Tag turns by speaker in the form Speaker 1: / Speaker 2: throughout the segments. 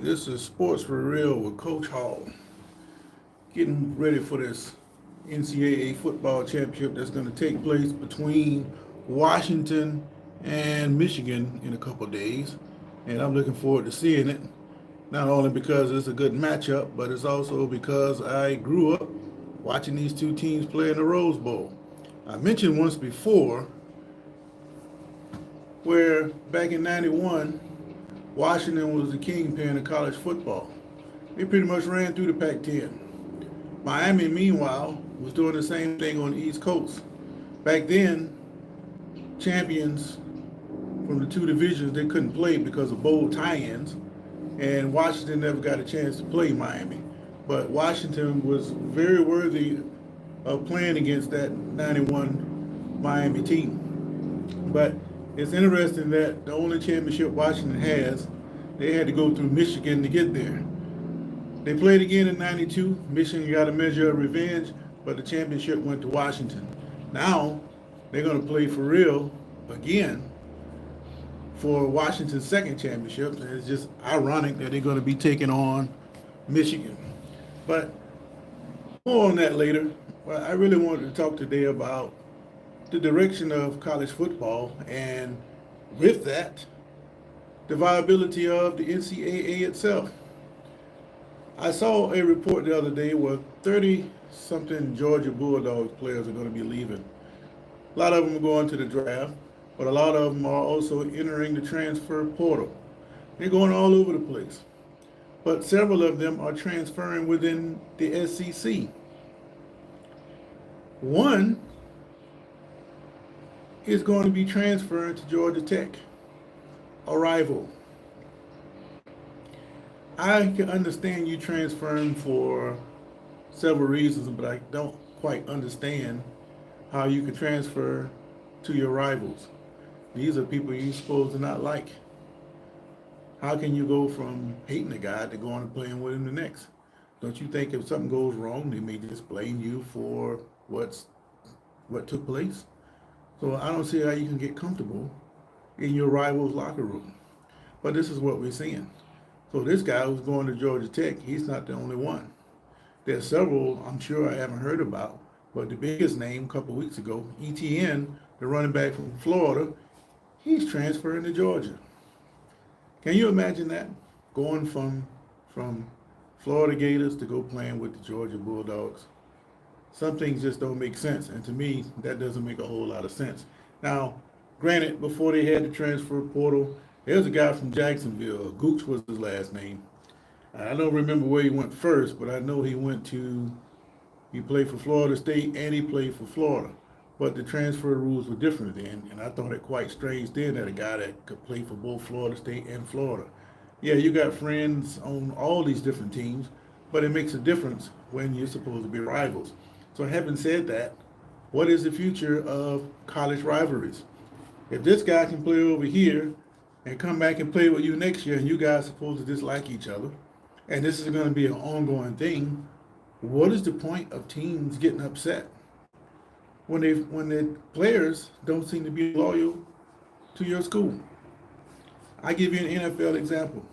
Speaker 1: This is Sports for Real with Coach Hall. Getting ready for this NCAA football championship that's going to take place between Washington and Michigan in a couple of days. And I'm looking forward to seeing it. Not only because it's a good matchup, but it's also because I grew up watching these two teams play in the Rose Bowl. I mentioned once before where back in 91, Washington was the kingpin of college football. They pretty much ran through the Pac-10. Miami, meanwhile, was doing the same thing on the East Coast. Back then, champions from the two divisions, they couldn't play because of bowl tie-ins, and Washington never got a chance to play Miami. But Washington was very worthy of playing against that 91 Miami team. But it's interesting that the only championship Washington has, they had to go through Michigan to get there. They played again in 92. Michigan got a measure of revenge, but the championship went to Washington. Now, they're going to play for real again for Washington's second championship. And it's just ironic that they're going to be taking on Michigan. But more on that later. Well, I really wanted to talk today about the direction of college football, and with that, the viability of the NCAA itself. I saw a report the other day where 30-something Georgia Bulldogs players are going to be leaving. A lot of them are going to the draft, but a lot of them are also entering the transfer portal. They're going all over the place. But several of them are transferring within the SEC. One is going to be transferring to Georgia Tech, a rival. I can understand you transferring for several reasons, but I don't quite understand how you can transfer to your rivals. These are people you're supposed to not like. How can you go from hating a guy to going and playing with him the next? Don't you think if something goes wrong, they may just blame you for what took place? So I don't see how you can get comfortable in your rival's locker room. But this is what we're seeing. So this guy who's going to Georgia Tech, he's not the only one. There's several I'm sure I haven't heard about, but the biggest name a couple of weeks ago, ETN, the running back from Florida, he's transferring to Georgia. Can you imagine that? Going from Florida Gators to go playing with the Georgia Bulldogs? Some things just don't make sense, and to me, that doesn't make a whole lot of sense. Now, granted, before they had the transfer portal, there's a guy from Jacksonville, Gooch was his last name. I don't remember where he went first, but I know he played for Florida State and he played for Florida. But the transfer rules were different then, and I thought it quite strange then that a guy that could play for both Florida State and Florida. Yeah, you got friends on all these different teams, but it makes a difference when you're supposed to be rivals. So having said that, what is the future of college rivalries? If this guy can play over here and come back and play with you next year, and you guys are supposed to dislike each other, and this is going to be an ongoing thing, what is the point of teams getting upset when the players don't seem to be loyal to your school? I give you an NFL example.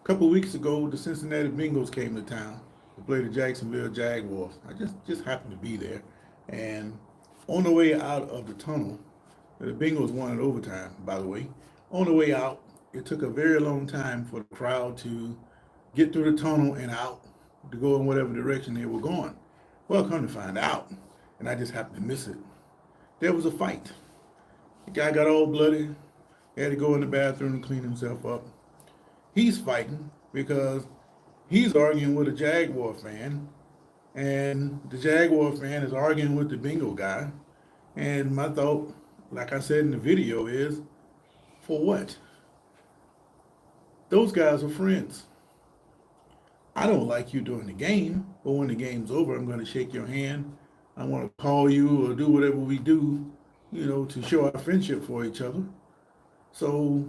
Speaker 1: A couple of weeks ago, the Cincinnati Bengals came to town to play the Jacksonville Jaguars. I just happened to be there, and on the way out of the tunnel, the Bengals won in overtime, by the way. On the way out, it took a very long time for the crowd to get through the tunnel and out to go in whatever direction they were going. Well, come to find out, and I just happened to miss it, there was a fight. The guy got all bloody. He had to go in the bathroom and clean himself up. He's fighting because he's arguing with a Jaguar fan, and the Jaguar fan is arguing with the Bengal guy. And my thought, like I said in the video, is for what? Those guys are friends. I don't like you during the game, but when the game's over, I'm going to shake your hand. I want to call you or do whatever we do, to show our friendship for each other. So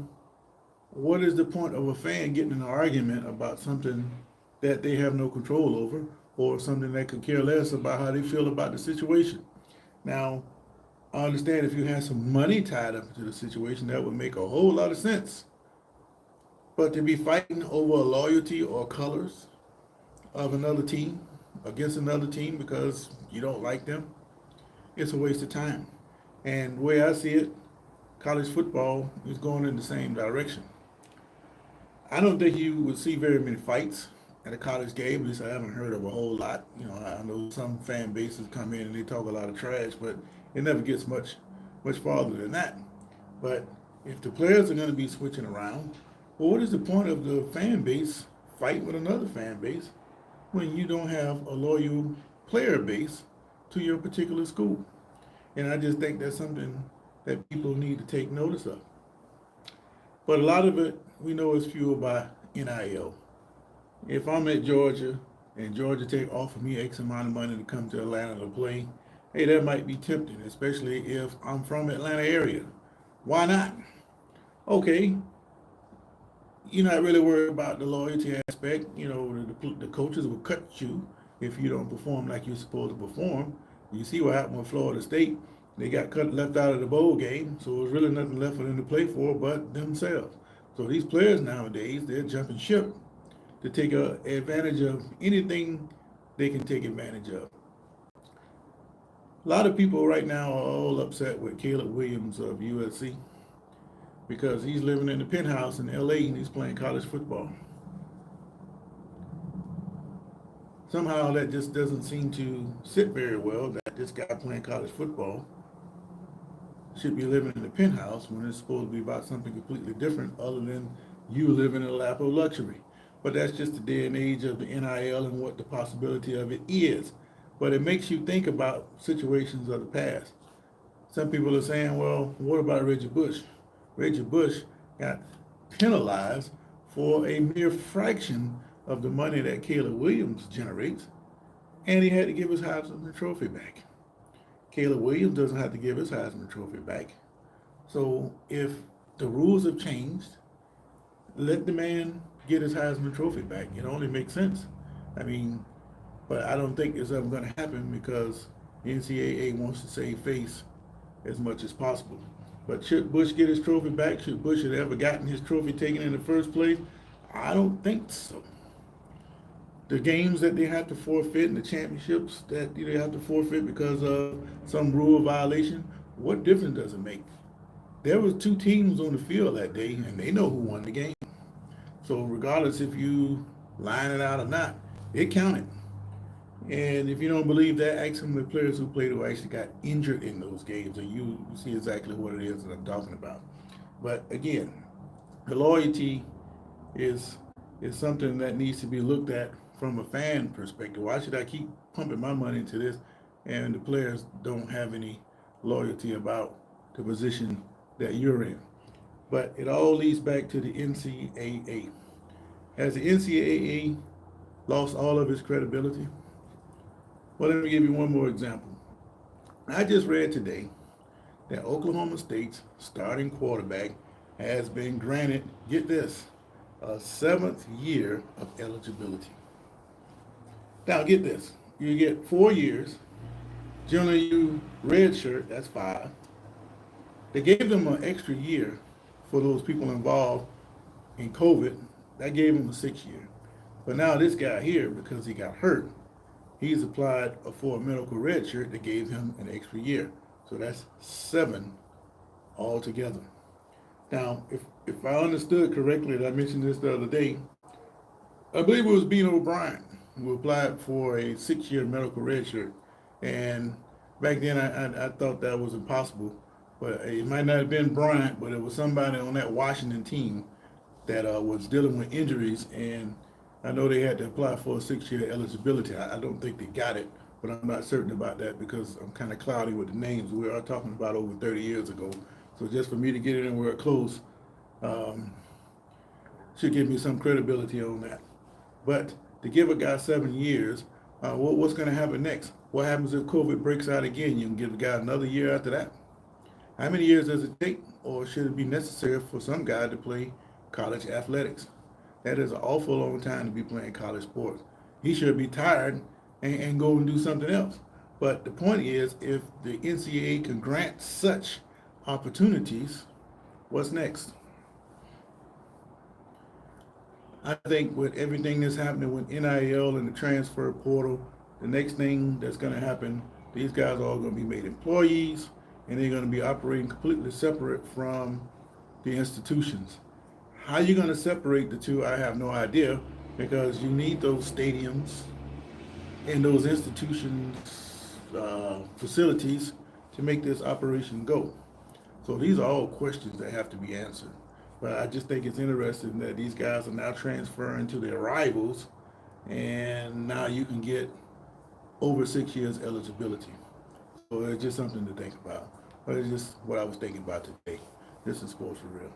Speaker 1: what is the point of a fan getting in an argument about something that they have no control over, or something that could care less about how they feel about the situation? Now, I understand if you had some money tied up into the situation, that would make a whole lot of sense. But to be fighting over loyalty or colors of another team against another team because you don't like them, it's a waste of time. And the way I see it, college football is going in the same direction. I don't think you would see very many fights at a college game. At least I haven't heard of a whole lot. I know some fan bases come in and they talk a lot of trash, but it never gets much farther than that. But if the players are going to be switching around, well, what is the point of the fan base fighting with another fan base when you don't have a loyal player base to your particular school? And I just think that's something that people need to take notice of. But a lot of it we know is fueled by NIL. If I'm at Georgia and Georgia offer me X amount of money to come to Atlanta to play, hey, that might be tempting, especially if I'm from Atlanta area. Why not? Okay, you're not really worried about the loyalty aspect. The coaches will cut you if you don't perform like you're supposed to perform. You see what happened with Florida State. They got left out of the bowl game, so there's really nothing left for them to play for but themselves. So these players nowadays, they're jumping ship to take advantage of anything they can take advantage of. A lot of people right now are all upset with Caleb Williams of USC because he's living in the penthouse in LA and he's playing college football. Somehow that just doesn't seem to sit very well that this guy playing college football should be living in the penthouse when it's supposed to be about something completely different other than you living in a lap of luxury. But that's just the day and age of the NIL and what the possibility of it is. But it makes you think about situations of the past. Some people are saying, well, what about Reggie Bush? Reggie Bush got penalized for a mere fraction of the money that Caleb Williams generates, and he had to give his Heisman Trophy back. Caleb Williams doesn't have to give his Heisman Trophy back. So if the rules have changed, let the man get his Heisman Trophy back. It only makes sense. But I don't think it's ever going to happen because the NCAA wants to save face as much as possible. But should Bush get his trophy back? Should Bush have ever gotten his trophy taken in the first place? I don't think so. The games that they have to forfeit and the championships that they have to forfeit because of some rule violation, what difference does it make? There was two teams on the field that day, and they know who won the game. So regardless if you line it out or not, it counted. And if you don't believe that, ask some of the players who played who actually got injured in those games, and you see exactly what it is that I'm talking about. But again, the loyalty is something that needs to be looked at from a fan perspective. Why should I keep pumping my money into this and the players don't have any loyalty about the position that you're in? But it all leads back to the NCAA. Has the NCAA lost all of its credibility? Well, let me give you one more example. I just read today that Oklahoma State's starting quarterback has been granted, get this, a 7th year of eligibility. Now get this, you get 4 years. Generally you redshirt, that's 5. They gave them an extra year for those people involved in COVID. That gave him a 6th year. But now this guy here, because he got hurt, he's applied for a medical red shirt that gave him an extra year. So that's 7 altogether. Now, if I understood correctly, and I mentioned this the other day, I believe it was Bean O'Brien who applied for a 6-year medical red shirt. And back then I thought that was impossible. But it might not have been Bryant, but it was somebody on that Washington team that was dealing with injuries, and I know they had to apply for a 6-year eligibility. I don't think they got it, but I'm not certain about that because I'm kind of cloudy with the names. We are talking about over 30 years ago. So just for me to get it anywhere close should give me some credibility on that. But to give a guy 7 years, what's going to happen next? What happens if COVID breaks out again? You can give a guy another year after that. How many years does it take, or should it be necessary for some guy to play college athletics? That is an awful long time to be playing college sports. He should be tired and go and do something else. But the point is, if the NCAA can grant such opportunities, what's next? I think with everything that's happening with NIL and the transfer portal, the next thing that's going to happen, these guys are all going to be made employees, and they're going to be operating completely separate from the institutions. How you going to separate the two, I have no idea, because you need those stadiums and those institutions facilities to make this operation go. So these are all questions that have to be answered. But I just think it's interesting that these guys are now transferring to their rivals, and now you can get over 6 years eligibility. So it's just something to think about. But it's just what I was thinking about today. This is Sports for Real.